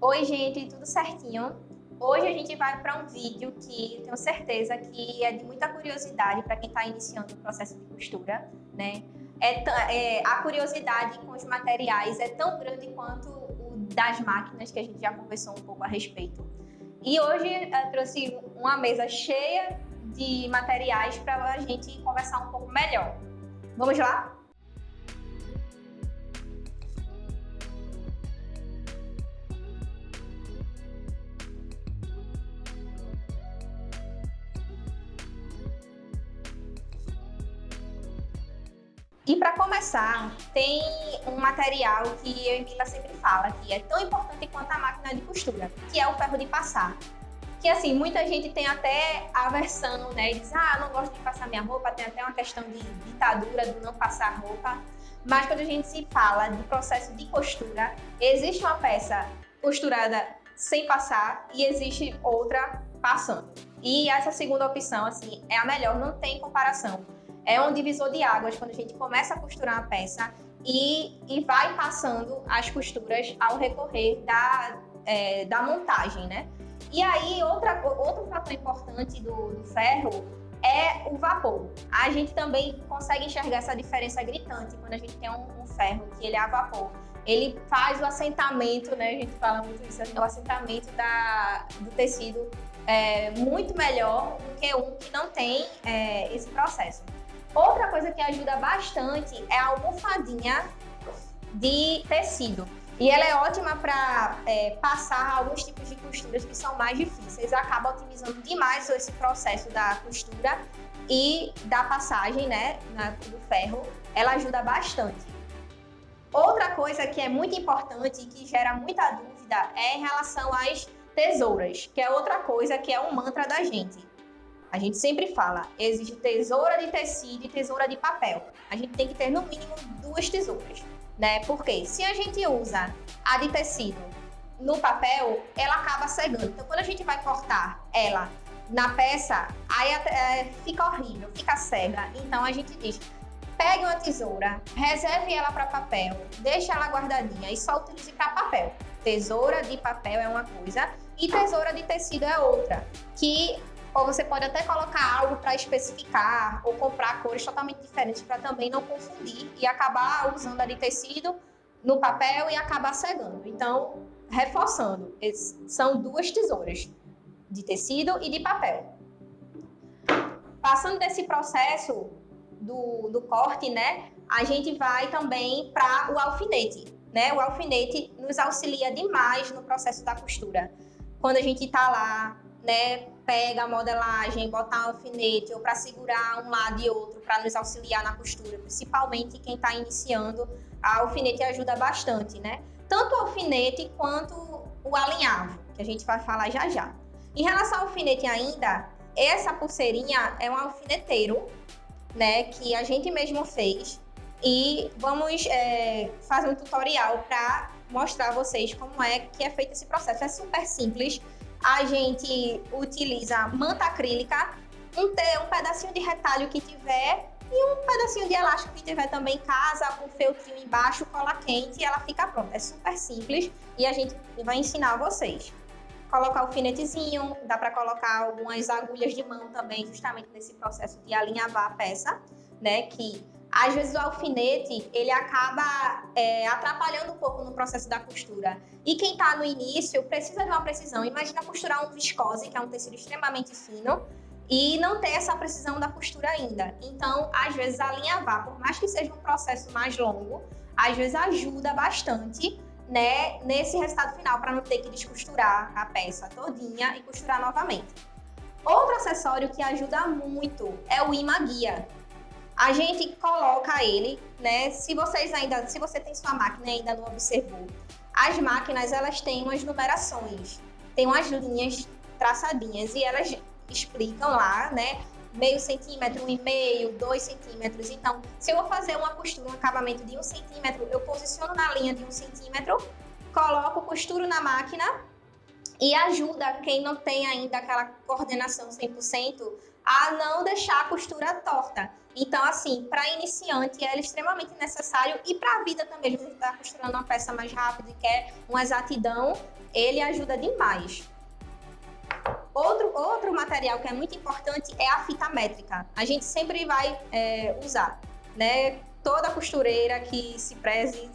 Oi, gente, tudo certinho? Hoje a gente vai para um vídeo que eu tenho certeza que é de muita curiosidade para quem está iniciando o processo de costura, né? A curiosidade com os materiais é tão grande quanto o das máquinas, que a gente já conversou um pouco a respeito. E hoje eu trouxe uma mesa cheia de materiais para a gente conversar um pouco melhor. Vamos lá? E para começar, tem um material que eu e Mila sempre fala que é tão importante quanto a máquina de costura, que é o ferro de passar. Que assim, muita gente tem até aversão, né? E diz, não gosto de passar minha roupa, tem até uma questão de ditadura do não passar roupa. Mas quando a gente se fala de processo de costura, existe uma peça costurada sem passar e existe outra passando. E essa segunda opção, assim, é a melhor, não tem comparação. É um divisor de águas quando a gente começa a costurar a peça e vai passando as costuras ao recorrer da montagem, né? E aí, outro fator importante do ferro é o vapor. A gente também consegue enxergar essa diferença gritante quando a gente tem um ferro que ele é a vapor. Ele faz o assentamento, né? A gente fala muito isso, o assentamento do tecido muito melhor do que um que não tem esse processo. Outra coisa que ajuda bastante é a almofadinha de tecido. E ela é ótima para passar alguns tipos de costuras que são mais difíceis. Acaba otimizando demais esse processo da costura e da passagem, né, do ferro. Ela ajuda bastante. Outra coisa que é muito importante e que gera muita dúvida é em relação às tesouras, que é outra coisa que é um mantra da gente. A gente sempre fala, existe tesoura de tecido e tesoura de papel. A gente tem que ter no mínimo 2 tesouras, né? Porque se a gente usa a de tecido no papel, ela acaba cegando. Então, quando a gente vai cortar ela na peça, aí fica horrível, fica cega. Então, a gente diz, pegue uma tesoura, reserve ela para papel, deixe ela guardadinha e só utilize para papel. Tesoura de papel é uma coisa e tesoura de tecido é outra, ou você pode até colocar algo para especificar ou comprar cores totalmente diferentes para também não confundir e acabar usando a de tecido no papel e acabar cegando. Então, reforçando, são 2 tesouras, de tecido e de papel. Passando desse processo do corte, né, a gente vai também para o alfinete, né? O alfinete nos auxilia demais no processo da costura. Quando a gente está lá, né, pega a modelagem, botar um alfinete ou para segurar um lado e outro para nos auxiliar na costura, principalmente quem está iniciando, a alfinete ajuda bastante, né? Tanto o alfinete quanto o alinhavo, que a gente vai falar já já. Em relação ao alfinete ainda, essa pulseirinha é um alfineteiro, né, que a gente mesmo fez e vamos fazer um tutorial para mostrar a vocês como é que é feito esse processo. É super simples. A gente utiliza manta acrílica, um pedacinho de retalho que tiver e um pedacinho de elástico que tiver também em casa, com feltrinho embaixo, cola quente e ela fica pronta. É super simples e a gente vai ensinar a vocês. Colocar o alfinetezinho, dá para colocar algumas agulhas de mão também, justamente nesse processo de alinhavar a peça, né? Que às vezes o alfinete, ele acaba atrapalhando um pouco no processo da costura. E quem está no início precisa de uma precisão. Imagina costurar um viscose, que é um tecido extremamente fino, e não ter essa precisão da costura ainda. Então, às vezes, alinhavar, por mais que seja um processo mais longo, às vezes ajuda bastante, né, nesse resultado final, para não ter que descosturar a peça todinha e costurar novamente. Outro acessório que ajuda muito é o imã guia. A gente coloca ele, né? Se você tem sua máquina e ainda não observou, as máquinas elas têm umas numerações, tem umas linhas traçadinhas e elas explicam lá, né? Meio centímetro, 1,5, 2 centímetros. Então, se eu vou fazer uma costura, um acabamento de 1 centímetro, eu posiciono na linha de 1 centímetro, coloco, costuro na máquina e ajuda quem não tem ainda aquela coordenação 100%, a não deixar a costura torta. Então, assim, para iniciante é extremamente necessário e para a vida também, se você está costurando uma peça mais rápida e quer uma exatidão, ele ajuda demais. Outro material que é muito importante é a fita métrica. A gente sempre vai usar, né? Toda costureira que se preze,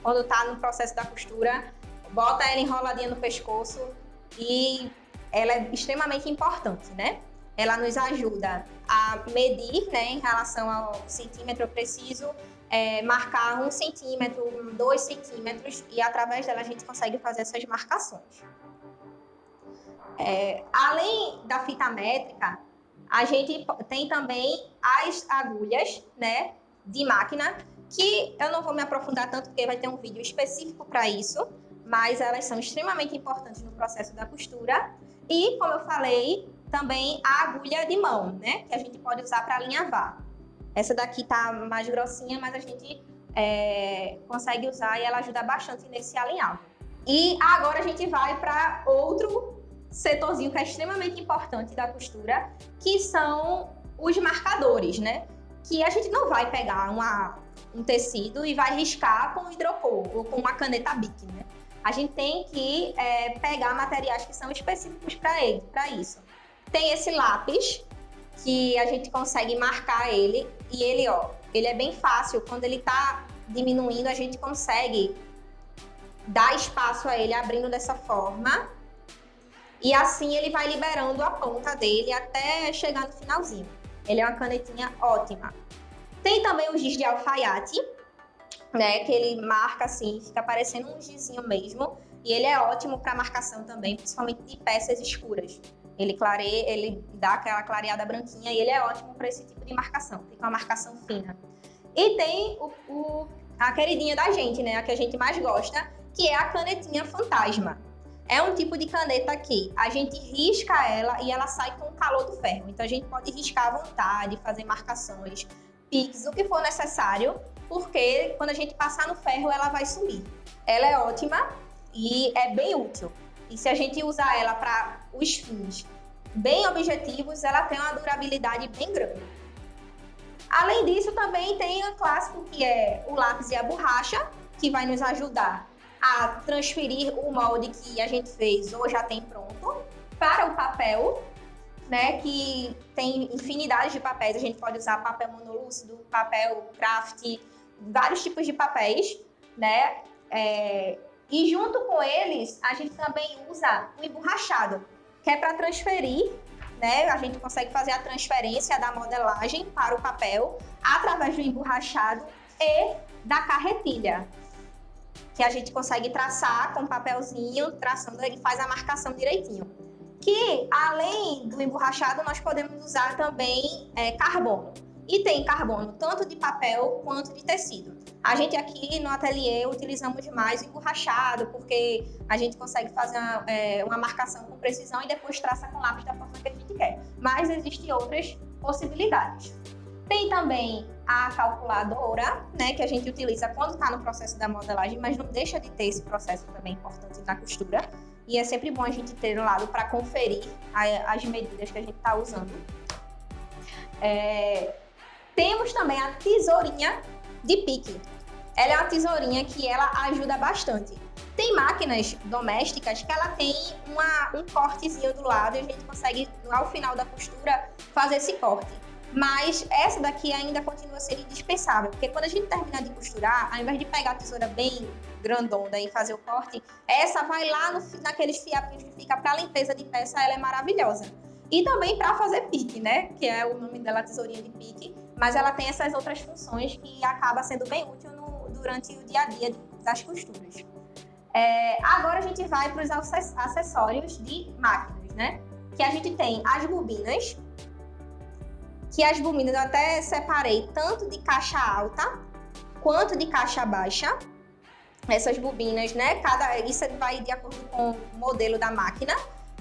quando está no processo da costura, bota ela enroladinha no pescoço e ela é extremamente importante, né? Ela nos ajuda a medir, né, em relação ao centímetro preciso, marcar 1 centímetro, 2 centímetros, e através dela a gente consegue fazer essas marcações. Além da fita métrica, a gente tem também as agulhas, né, de máquina, que eu não vou me aprofundar tanto porque vai ter um vídeo específico para isso, mas elas são extremamente importantes no processo da costura. E, como eu falei, também a agulha de mão, né, que a gente pode usar para alinhavar. Essa daqui tá mais grossinha, mas a gente consegue usar e ela ajuda bastante nesse alinhavo. E agora a gente vai para outro setorzinho que é extremamente importante da costura, que são os marcadores, né? Que a gente não vai pegar um tecido e vai riscar com hidrocor ou com uma caneta Bic, né? A gente tem que pegar materiais que são específicos para isso. Tem esse lápis, que a gente consegue marcar ele, e ele é bem fácil. Quando ele tá diminuindo, a gente consegue dar espaço a ele abrindo dessa forma, e assim ele vai liberando a ponta dele até chegar no finalzinho. Ele é uma canetinha ótima. Tem também o giz de alfaiate, né, que ele marca assim, fica parecendo um gizinho mesmo, e ele é ótimo para marcação também, principalmente de peças escuras. Ele clareia, ele dá aquela clareada branquinha e ele é ótimo para esse tipo de marcação, fica uma marcação fina. E tem a queridinha da gente, né, a que a gente mais gosta, que é a canetinha fantasma. É um tipo de caneta que a gente risca ela e ela sai com o calor do ferro. Então a gente pode riscar à vontade, fazer marcações, piques, o que for necessário, porque quando a gente passar no ferro ela vai sumir. Ela é ótima e é bem útil. E se a gente usar ela para os fins bem objetivos, ela tem uma durabilidade bem grande. Além disso, também tem o clássico que é o lápis e a borracha, que vai nos ajudar a transferir o molde que a gente fez ou já tem pronto para o papel, né, que tem infinidade de papéis. A gente pode usar papel monolúcido, papel craft, vários tipos de papéis, né? E junto com eles, a gente também usa o emborrachado, que é para transferir, né? A gente consegue fazer a transferência da modelagem para o papel através do emborrachado e da carretilha, que a gente consegue traçar com papelzinho, traçando, ele faz a marcação direitinho. Que, além do emborrachado, nós podemos usar também carbono. E tem carbono tanto de papel quanto de tecido. A gente aqui no ateliê utilizamos mais emborrachado, porque a gente consegue fazer uma marcação com precisão e depois traça com lápis da forma que a gente quer. Mas existem outras possibilidades. Tem também a calculadora, né, que a gente utiliza quando está no processo da modelagem, mas não deixa de ter esse processo também importante na costura. E é sempre bom a gente ter um lado para conferir as medidas que a gente está usando. Temos também a tesourinha de pique. Ela é uma tesourinha que ela ajuda bastante. Tem máquinas domésticas que ela tem um cortezinho do lado e a gente consegue, ao final da costura, fazer esse corte. Mas essa daqui ainda continua a ser indispensável, porque quando a gente terminar de costurar, ao invés de pegar a tesoura bem grandona e fazer o corte, essa vai lá naqueles fiapinhos que fica para limpeza de peça, ela é maravilhosa. E também para fazer pique, né? Que é o nome dela, tesourinha de pique, mas ela tem essas outras funções que acaba sendo bem útil durante o dia a dia das costuras. Agora a gente vai para os acessórios de máquinas, né? Que a gente tem as bobinas, que as bobinas eu até separei tanto de caixa alta quanto de caixa baixa. Essas bobinas, né? Isso vai de acordo com o modelo da máquina,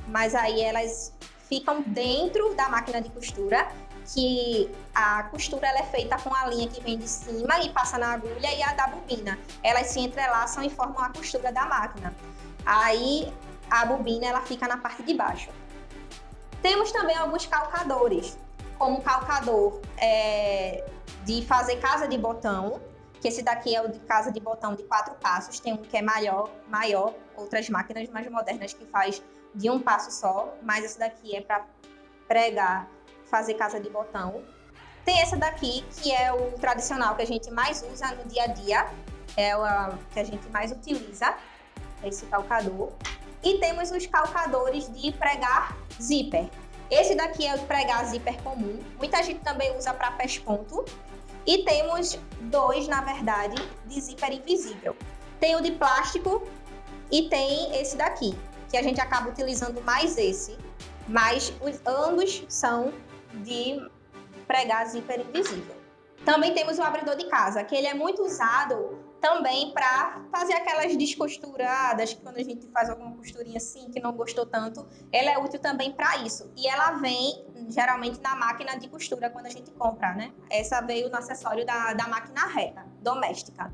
mas aí elas ficam dentro da máquina de costura, que a costura ela é feita com a linha que vem de cima e passa na agulha e a da bobina. Elas se entrelaçam e formam a costura da máquina. Aí a bobina ela fica na parte de baixo. Temos também alguns calcadores. como calcador de fazer casa de botão, que esse daqui é o de casa de botão de 4 passos, tem um que é maior, outras máquinas mais modernas que faz de um passo só, mas esse daqui é para pregar, fazer casa de botão. Tem esse daqui, que é o tradicional que a gente mais usa no dia a dia, é o que a gente mais utiliza, esse calcador. E temos os calcadores de pregar zíper. Esse daqui é o de pregar zíper comum, muita gente também usa para pesponto. E temos 2, na verdade, de zíper invisível. Tem o de plástico e tem esse daqui, que a gente acaba utilizando mais esse, mas ambos são de pregar zíper invisível. Também temos o abridor de casa, que ele é muito usado também para fazer aquelas descosturadas, que quando a gente faz alguma costurinha assim, que não gostou tanto, ela é útil também para isso. E ela vem, geralmente, na máquina de costura, quando a gente compra, né? Essa veio no acessório da máquina reta, doméstica.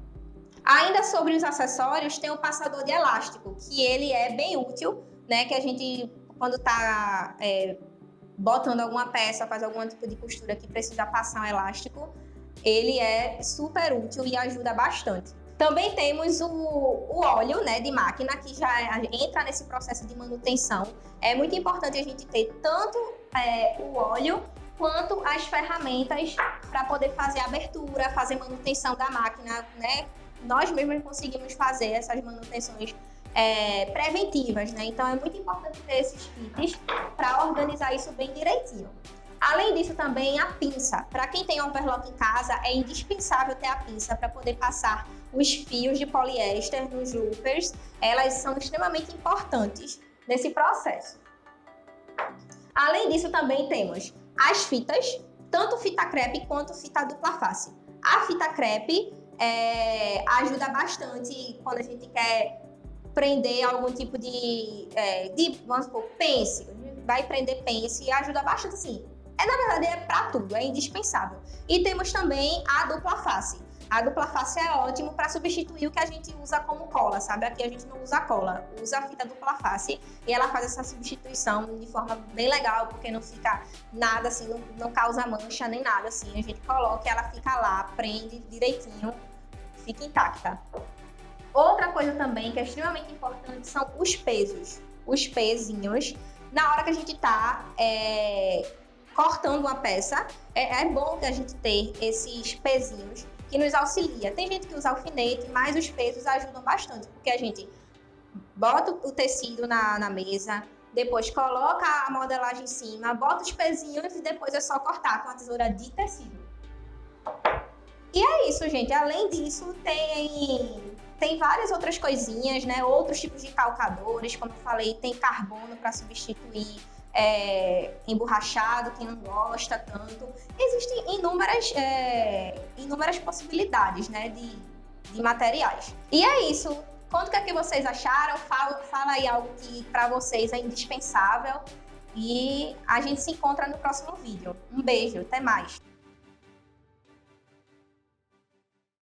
Ainda sobre os acessórios, tem o passador de elástico, que ele é bem útil, né? Que a gente, quando está botando alguma peça, faz algum tipo de costura que precisa passar um elástico, ele é super útil e ajuda bastante. Também temos o óleo, né, de máquina, que já entra nesse processo de manutenção. É muito importante a gente ter tanto o óleo quanto as ferramentas para poder fazer a abertura, fazer manutenção da máquina, né? Nós mesmos conseguimos fazer essas manutenções preventivas, né? Então é muito importante ter esses kits para organizar isso bem direitinho. Além disso, também a pinça. Para quem tem overlock em casa, é indispensável ter a pinça para poder passar os fios de poliéster nos loopers. Elas são extremamente importantes nesse processo. Além disso, também temos as fitas, tanto fita crepe quanto fita dupla face. A fita crepe ajuda bastante quando a gente quer prender algum tipo de vamos supor, pence. A gente vai prender pence e ajuda bastante, sim. Na verdade, é para tudo, é indispensável. E temos também a dupla face. A dupla face é ótimo para substituir o que a gente usa como cola, sabe? Aqui a gente não usa cola, usa a fita dupla face e ela faz essa substituição de forma bem legal, porque não fica nada assim, não causa mancha nem nada assim. A gente coloca e ela fica lá, prende direitinho, fica intacta. Outra coisa também que é extremamente importante são os pesos, os pezinhos. Na hora que a gente está cortando uma peça, é bom que a gente ter esses pezinhos que nos auxilia. Tem gente que usa alfinete, mas os pesos ajudam bastante, porque a gente bota o tecido na mesa, depois coloca a modelagem em cima, bota os pezinhos e depois é só cortar com a tesoura de tecido. E é isso, gente. Além disso, tem várias outras coisinhas, né? Outros tipos de calcadores, como eu falei, tem carbono para substituir emborrachado, quem não gosta tanto. Existem inúmeras possibilidades, né, de materiais. E é isso. Conta o que é que vocês acharam, fala aí algo que para vocês é indispensável e a gente se encontra no próximo vídeo. Um beijo, até mais!